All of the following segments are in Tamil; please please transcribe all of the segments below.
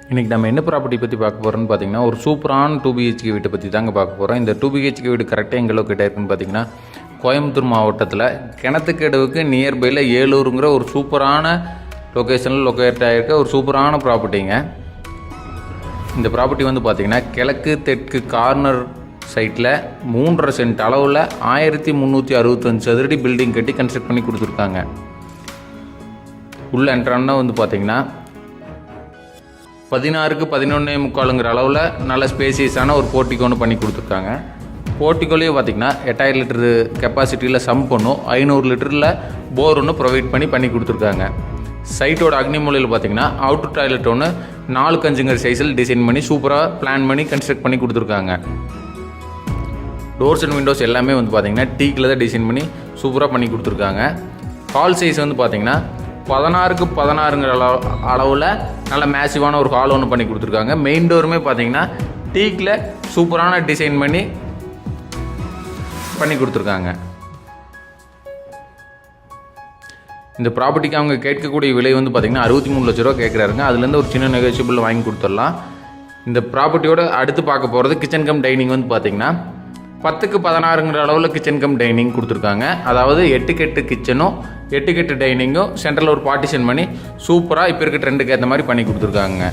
இன்றைக்கி நம்ம என்ன ப்ராப்பர்ட்டி பற்றி பார்க்க போகிறோம்னு பார்த்தீங்கன்னா ஒரு சூப்பரான 2BHK வீட்டை பற்றி தாங்க பார்க்க போகிறோம். இந்த 2BHK வீடு கரெக்டாக எங்கே லொக்கேட் ஆயிருக்குன்னு பார்த்தீங்கன்னா கோயம்புத்தூர் மாவட்டத்தில் கிணத்துக்கடவுக்கு நியர்பையில் ஏலூருங்கிற ஒரு சூப்பரான லொக்கேஷனில் லொக்கேட் ஆகிருக்க ஒரு சூப்பரான ப்ராப்பர்ட்டிங்க. இந்த ப்ராப்பர்ட்டி வந்து பார்த்திங்கன்னா கிழக்கு தெற்கு கார்னர் சைட்டில் 3.5 சென்ட் அளவில் 1365 சதுரடி பில்டிங் கட்டி கன்ஸ்ட்ரக்ட் பண்ணி கொடுத்துருக்காங்க. உள்ள என்ட்ரான்னா வந்து பார்த்திங்கன்னா 16க்கு 11.75 அளவில் நல்ல ஸ்பேசியஸான ஒரு போர்ட்டிகோ ஒன்று பண்ணி கொடுத்துருக்காங்க. போர்ட்டிகோலேயே பார்த்திங்கன்னா 8000 லிட்டரு கெப்பாசிட்டியில் சம் பண்ணும் 500 லிட்டரில் போர் ஒன்று பண்ணி கொடுத்துருக்காங்க. சைட்டோட அக்னிமூலையில் பார்த்திங்கன்னா அவுட்டர் டாய்லெட் ஒன்று 4x5 சைஸில் டிசைன் பண்ணி சூப்பராக பிளான் பண்ணி கன்ஸ்ட்ரக்ட் பண்ணி கொடுத்துருக்காங்க. டோர்ஸ் அண்ட் விண்டோஸ் எல்லாமே வந்து பார்த்திங்கன்னா டீக்கில் தான் டிசைன் பண்ணி சூப்பராக பண்ணி கொடுத்துருக்காங்க. ஹால் சைஸ் வந்து பார்த்திங்கன்னா 16க்கு 16 அளவில் நல்ல மேசிவான ஒரு ஹால் ஒன்று பண்ணி கொடுத்துருக்காங்க. மெயின் டோருமே பார்த்தீங்கன்னா டீக்கில் சூப்பரான டிசைன் பண்ணி கொடுத்துருக்காங்க. இந்த ப்ராப்பர்ட்டிக்கு அவங்க கேட்கக்கூடிய விலை வந்து பார்த்திங்கன்னா 63 லட்ச ரூபா கேட்குறாருங்க. அதுலேருந்து ஒரு சின்ன நெகோஷியபிள் வாங்கி கொடுத்துடலாம். இந்த ப்ராப்பர்ட்டியோட அடுத்து பார்க்க போகிறது கிச்சன் கம் டைனிங் வந்து பார்த்திங்கன்னா 10க்கு 16 அளவில் கிச்சன் கம் டைனிங் கொடுத்துருக்காங்க. அதாவது 8க்கு 8 கிச்சனும் 8க்கு 8 டைனிங்கும் சென்டரில் ஒரு பார்ட்டிஷன் பண்ணி சூப்பராக இப்போ இருக்க ட்ரெண்டுக்கு ஏற்ற மாதிரி பண்ணி கொடுத்துருக்காங்க.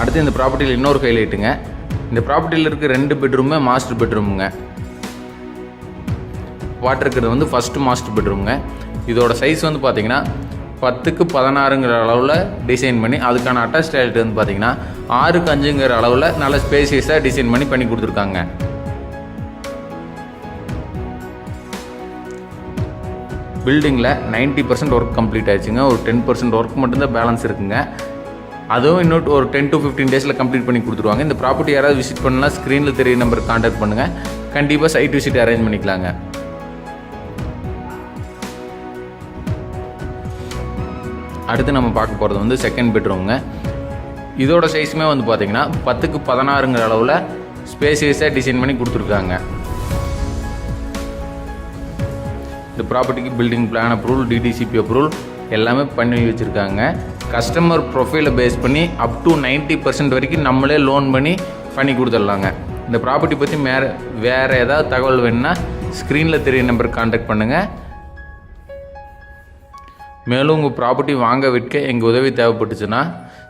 அடுத்து இந்த ப்ராப்பர்ட்டியில் இன்னொரு ஹைலைட்டுங்க. இந்த ப்ராப்பர்ட்டியில் இருக்க 2 பெட்ரூமே மாஸ்டர் பெட்ரூமுங்க. வாட்டர் இருக்கிறது வந்து ஃபஸ்ட்டு மாஸ்டர் பெட்ரூமுங்க. இதோட சைஸ் வந்து பார்த்திங்கன்னா 10க்கு 16 அளவில் டிசைன் பண்ணி அதுக்கான அட்டாச் டாய்லெட் வந்து பார்த்திங்கன்னா 6x5 அளவில் நல்ல ஸ்பேசியஸாக டிசைன் பண்ணி கொடுத்துருக்காங்க. பில்டிங்கில் 90% ஒர்க் கம்ப்ளீட் ஆயிடுச்சுங்க. ஒரு 10% ஒர்க் மட்டும்தான் பேலன்ஸ் இருக்குங்க. அதுவும் இன்னும் ஒரு 10 to 15 டேஸில் கம்ப்ளீட் பண்ணி கொடுத்துருவாங்க. இந்த ப்ராப்பர்ட்டி யாராவது விசிட் பண்ணலாம் ஸ்க்ரீனில் தெரிய நம்பருக்கு கான்டாக்ட் பண்ணுங்கள். கண்டிப்பாக சைட் விசிட் அரேஞ்ச் பண்ணிக்கலாங்க. அடுத்து நம்ம பார்க்க போகிறது வந்து செகண்ட் பெட்ரூமுங்க. இதோட சைஸுமே வந்து பார்த்திங்கன்னா 10க்கு 16 அளவில் ஸ்பேசியஸாக டிசைன் பண்ணி கொடுத்துருக்காங்க. இந்த ப்ராப்பர்ட்டிக்கு building plan approval, DTCP approval எல்லாமே பண்ணி வச்சுருக்காங்க. கஸ்டமர் ப்ரொஃபைலை பேஸ் பண்ணி அப் டு 90% வரைக்கும் நம்மளே லோன் பண்ணி கொடுத்துடலாங்க. இந்த ப்ராப்பர்ட்டி பற்றி வேறு ஏதாவது தகவல் வேணுன்னா ஸ்க்ரீனில் தெரிய நம்பருக்கு கான்டாக்ட் பண்ணுங்கள். மேலும் உங்கள் ப்ராப்பர்ட்டி வாங்க விற்க எங்கள் உதவி தேவைப்பட்டுச்சுன்னா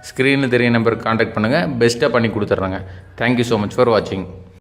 ஸ்க்ரீனில் தெரிய நம்பருக்கு கான்டாக்ட் பண்ணுங்கள். பெஸ்ட்டாக பண்ணி கொடுத்துட்றாங்க. தேங்க்யூ ஸோ மச் ஃபார் வாட்சிங்.